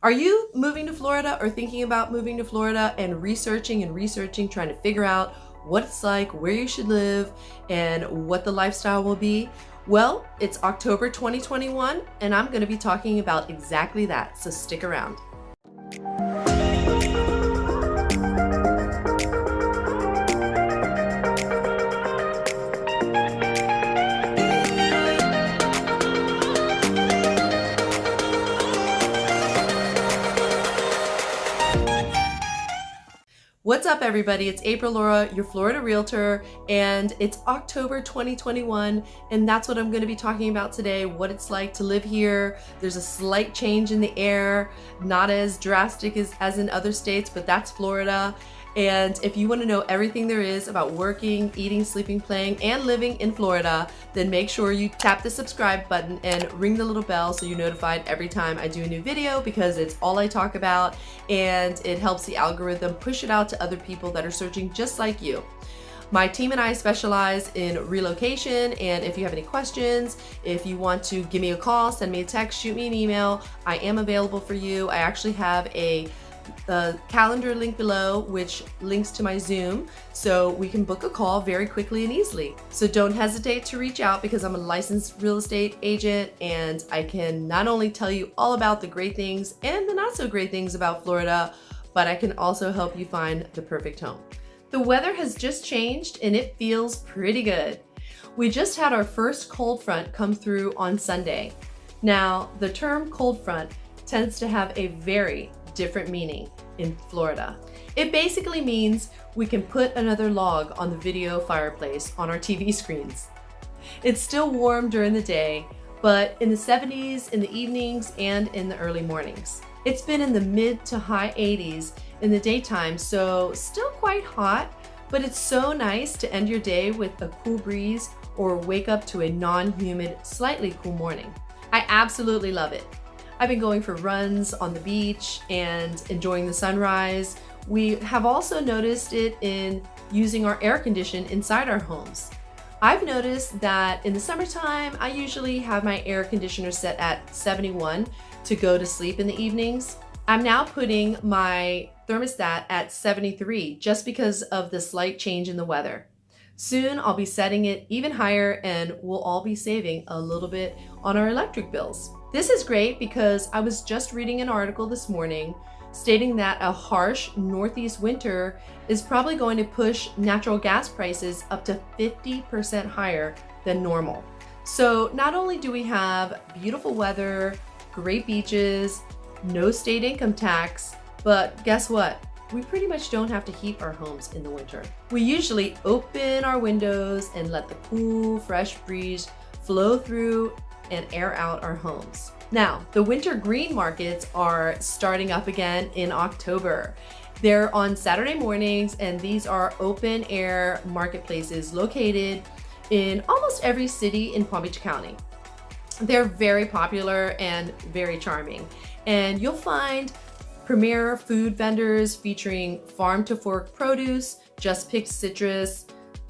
Are you moving to Florida or thinking about moving to Florida and researching, trying to figure out what it's like, where you should live, and what the lifestyle will be? Well, it's October 2021, and I'm going to be talking about exactly that, so stick around. What's up, everybody? It's April Laura, your Florida realtor, and it's October 2021, and that's what I'm going to be talking about today, what it's like to live here. There's a slight change in the air, not as drastic as in other states, but that's Florida. And if you want to know everything there is about working, eating, sleeping, playing, and living in Florida, then make sure you tap the subscribe button and ring the little bell so you're notified every time I do a new video, because it's all I talk about and it helps the algorithm push it out to other people that are searching just like you. My team and I specialize in relocation, and if you have any questions, if you want to give me a call, send me a text, shoot me an email, I am available for you. I actually have a calendar link below which links to my Zoom, so we can book a call very quickly and easily. So don't hesitate to reach out, because I'm a licensed real estate agent and I can not only tell you all about the great things and the not so great things about Florida, but I can also help you find the perfect home. The weather has just changed and it feels pretty good. We just had our first cold front come through on Sunday. Now, the term cold front tends to have a very different meaning in Florida. It basically means we can put another log on the video fireplace on our TV screens. It's still warm during the day, but in the 70s in the evenings and in the early mornings. It's been in the mid to high 80s in the daytime, so still quite hot, but it's so nice to end your day with a cool breeze or wake up to a non-humid, slightly cool morning. I absolutely love it. I've been going for runs on the beach and enjoying the sunrise. We have also noticed it in using our air condition inside our homes. I've noticed that in the summertime, I usually have my air conditioner set at 71 to go to sleep in the evenings. I'm now putting my thermostat at 73 just because of the slight change in the weather. Soon I'll be setting it even higher and we'll all be saving a little bit on our electric bills. This is great because I was just reading an article this morning stating that a harsh northeast winter is probably going to push natural gas prices up to 50% higher than normal. So not only do we have beautiful weather, great beaches, no state income tax, but guess what? We pretty much don't have to heat our homes in the winter. We usually open our windows and let the cool, fresh breeze flow through and air out our homes. Now, the winter green markets are starting up again in October. They're on Saturday mornings, and these are open air marketplaces located in almost every city in Palm Beach County. They're very popular and very charming, and you'll find premier food vendors featuring farm to fork produce, just picked citrus,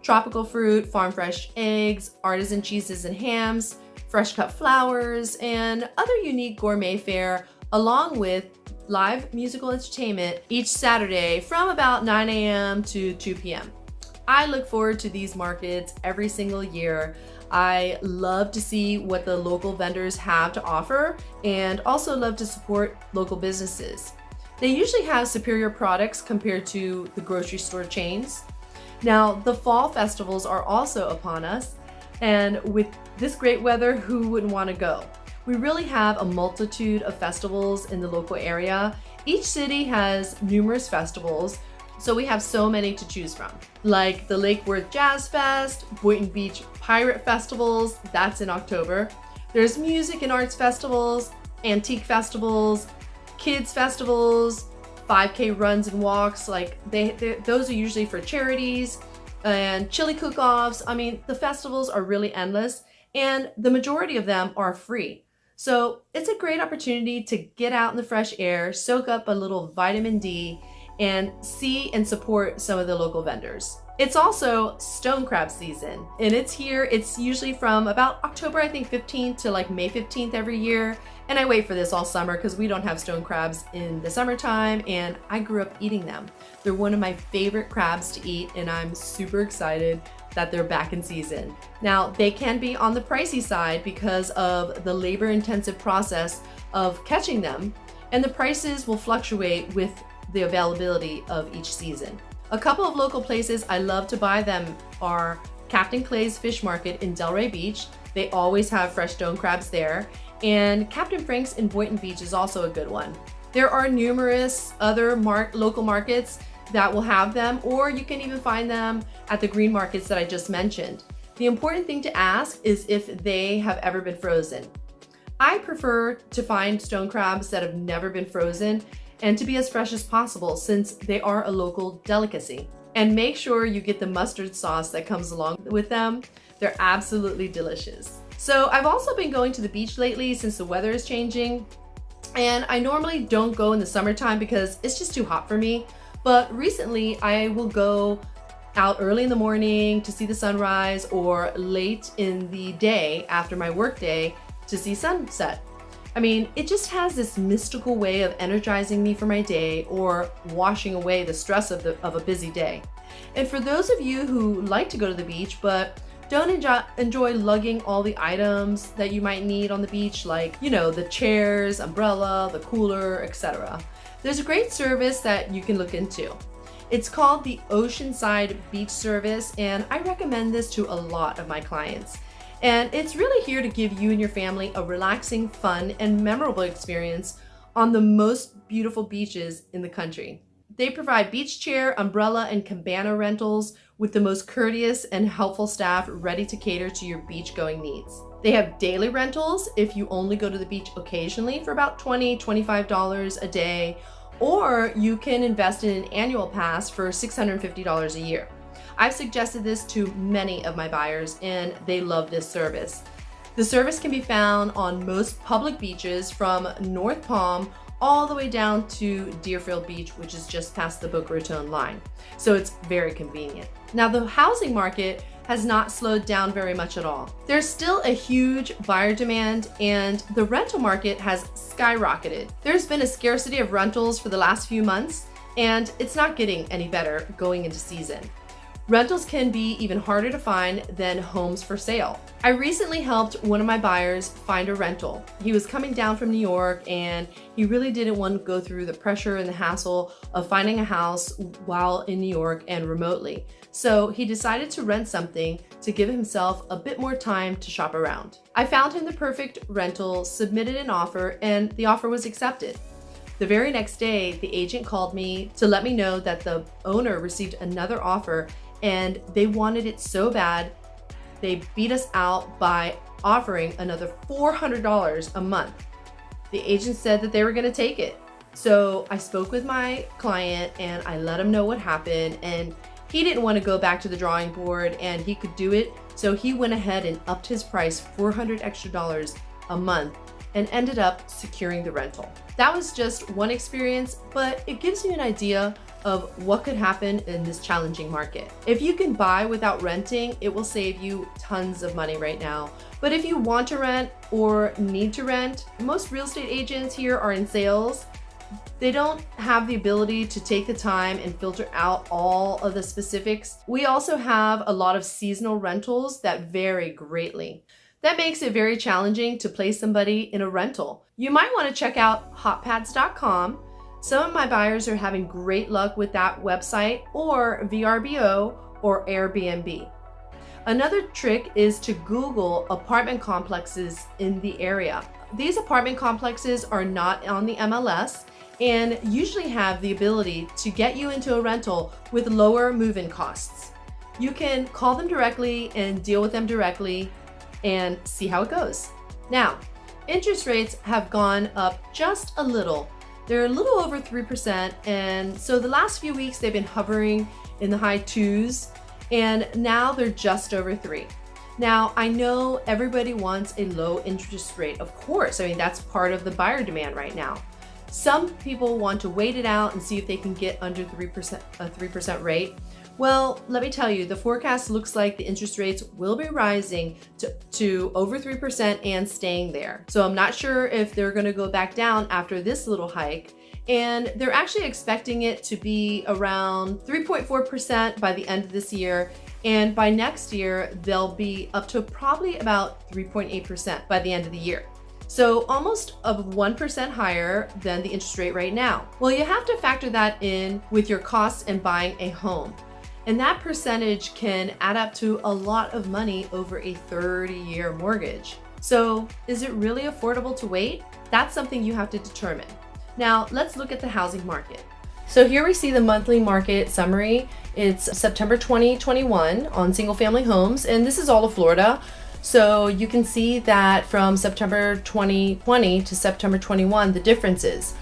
tropical fruit, farm fresh eggs, artisan cheeses and hams, fresh cut flowers, and other unique gourmet fare, along with live musical entertainment each Saturday from about 9 a.m. to 2 p.m. I look forward to these markets every single year. I love to see what the local vendors have to offer, and also love to support local businesses. They usually have superior products compared to the grocery store chains. Now, the fall festivals are also upon us, and with this great weather, who wouldn't want to go? We really have a multitude of festivals in the local area. Each city has numerous festivals, so we have so many to choose from. Like the Lake Worth Jazz Fest, Boynton Beach Pirate Festivals, that's in October. There's music and arts festivals, antique festivals, kids festivals, 5K runs and walks, like those are usually for charities, and chili cook-offs. I mean, the festivals are really endless, and the majority of them are free. So it's a great opportunity to get out in the fresh air, soak up a little vitamin D, and see and support some of the local vendors. It's also stone crab season, and it's here. It's usually from about October, I think, 15th to like May 15th every year. And I wait for this all summer because we don't have stone crabs in the summertime, and I grew up eating them. They're one of my favorite crabs to eat, and I'm super excited that they're back in season. Now, they can be on the pricey side because of the labor-intensive process of catching them, and the prices will fluctuate with the availability of each season. A couple of local places I love to buy them are Captain Clay's Fish Market in Delray Beach. They always have fresh stone crabs there. And Captain Frank's in Boynton Beach is also a good one. There are numerous other local markets that will have them, or you can even find them at the green markets that I just mentioned. The important thing to ask is if they have ever been frozen. I prefer to find stone crabs that have never been frozen and to be as fresh as possible since they are a local delicacy. And make sure you get the mustard sauce that comes along with them. They're absolutely delicious. So I've also been going to the beach lately since the weather is changing, and I normally don't go in the summertime because it's just too hot for me. But recently I will go out early in the morning to see the sunrise or late in the day after my work day to see sunset. I mean, it just has this mystical way of energizing me for my day or washing away the stress of a busy day. And for those of you who like to go to the beach but don't enjoy lugging all the items that you might need on the beach, like, the chairs, umbrella, the cooler, etc., there's a great service that you can look into. It's called the Oceanside Beach Service, and I recommend this to a lot of my clients. And it's really here to give you and your family a relaxing, fun, and memorable experience on the most beautiful beaches in the country. They provide beach chair, umbrella, and cabana rentals with the most courteous and helpful staff ready to cater to your beach-going needs. They have daily rentals if you only go to the beach occasionally for about $20, $25 a day, or you can invest in an annual pass for $650 a year. I've suggested this to many of my buyers, and they love this service. The service can be found on most public beaches from North Palm all the way down to Deerfield Beach, which is just past the Boca Raton line. So it's very convenient. Now, the housing market has not slowed down very much at all. There's still a huge buyer demand, and the rental market has skyrocketed. There's been a scarcity of rentals for the last few months, and it's not getting any better going into season. Rentals can be even harder to find than homes for sale. I recently helped one of my buyers find a rental. He was coming down from New York, and he really didn't want to go through the pressure and the hassle of finding a house while in New York and remotely. So he decided to rent something to give himself a bit more time to shop around. I found him the perfect rental, submitted an offer, and the offer was accepted. The very next day, the agent called me to let me know that the owner received another offer, and they wanted it so bad, they beat us out by offering another $400 a month. The agent said that they were going to take it. So I spoke with my client and I let him know what happened, and he didn't want to go back to the drawing board and he could do it. So he went ahead and upped his price $400 extra a month and ended up securing the rental. That was just one experience, but it gives you an idea of what could happen in this challenging market. If you can buy without renting, it will save you tons of money right now. But if you want to rent or need to rent, most real estate agents here are in sales. They don't have the ability to take the time and filter out all of the specifics. We also have a lot of seasonal rentals that vary greatly. That makes it very challenging to place somebody in a rental. You might want to check out hotpads.com. Some of my buyers are having great luck with that website, or VRBO or Airbnb. Another trick is to Google apartment complexes in the area. These apartment complexes are not on the MLS and usually have the ability to get you into a rental with lower move-in costs. You can call them directly and deal with them directly and see how it goes. Now, interest rates have gone up just a little. They're a little over 3%, and so the last few weeks they've been hovering in the high 2s, and now they're just over 3. Now, I know everybody wants a low interest rate, of course. I mean, that's part of the buyer demand right now. Some people want to wait it out and see if they can get under 3%, a 3% rate. Well, let me tell you, the forecast looks like the interest rates will be rising to over 3% and staying there. So I'm not sure if they're going to go back down after this little hike. And they're actually expecting it to be around 3.4% by the end of this year. And by next year, they'll be up to probably about 3.8% by the end of the year. So almost of 1% higher than the interest rate right now. Well, you have to factor that in with your costs in buying a home. And that percentage can add up to a lot of money over a 30-year mortgage. So is it really affordable to wait? That's something you have to determine. Now, let's look at the housing market. So here we see the monthly market summary. It's September 2021 on single family homes, and this is all of Florida. So you can see that from September 2020 to September 21, the differences.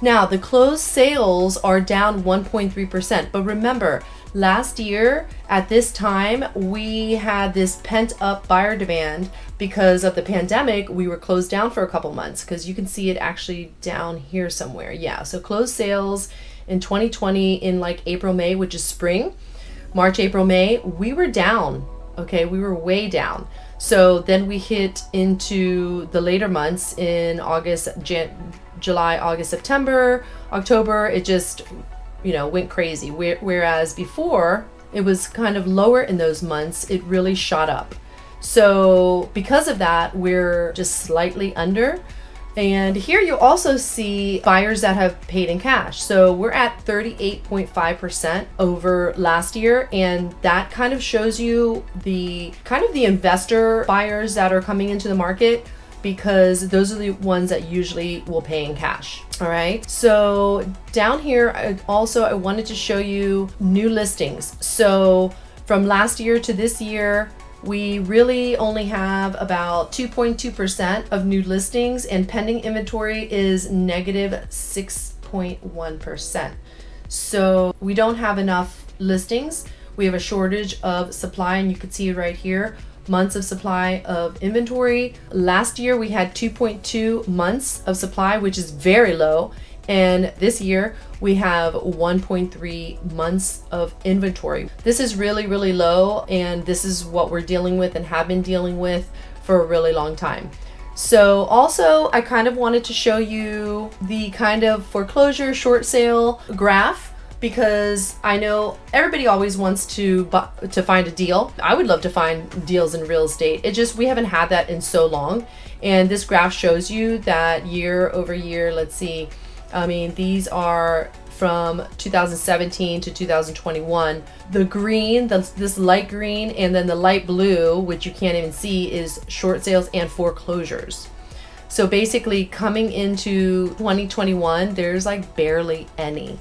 Now, the closed sales are down 1.3%, but remember, last year at this time, we had this pent up buyer demand because of the pandemic. We were closed down for a couple months because you can see it actually down here somewhere. Yeah, so closed sales in 2020 in like April, May, which is spring, March, April, May, we were down. Okay, we were way down. So then we hit into the later months in August, July, August, September, October. It just, went crazy. Whereas before it was kind of lower in those months, it really shot up. So because of that, we're just slightly under. And here you also see buyers that have paid in cash. So we're at 38.5% over last year. And that kind of shows you the investor buyers that are coming into the market, because those are the ones that usually will pay in cash. All right. So down here, I wanted to show you new listings. So from last year to this year, we really only have about 2.2% of new listings, and pending inventory is negative 6.1%. So we don't have enough listings. We have a shortage of supply, and you can see it right here. Months of supply of inventory. Last year we had 2.2 months of supply, which is very low. And this year we have 1.3 months of inventory. This is really, really low. And this is what we're dealing with and have been dealing with for a really long time. So also I kind of wanted to show you the kind of foreclosure short sale graph, because I know everybody always wants to find a deal. I would love to find deals in real estate. We haven't had that in so long. And this graph shows you that year over year. Let's see. I mean, these are from 2017 to 2021. The green, this light green, and then the light blue, which you can't even see, is short sales and foreclosures. So basically coming into 2021, there's like barely any.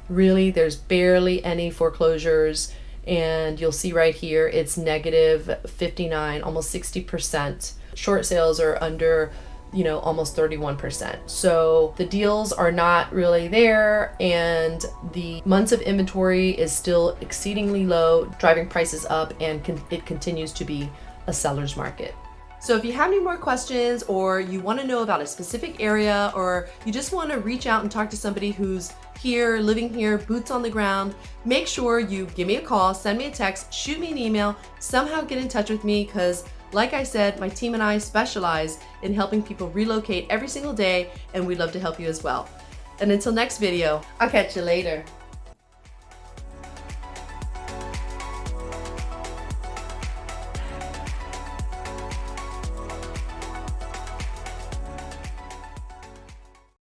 Really, there's barely any foreclosures, and you'll see right here it's negative 59, almost 60%. Short sales are under, almost 31%. So the deals are not really there, and the months of inventory is still exceedingly low, driving prices up, and it continues to be a seller's market. So if you have any more questions, or you want to know about a specific area, or you just want to reach out and talk to somebody who's here, living here, boots on the ground, make sure you give me a call, send me a text, shoot me an email, somehow get in touch with me, because like I said, my team and I specialize in helping people relocate every single day, and we'd love to help you as well. And until next video, I'll catch you later.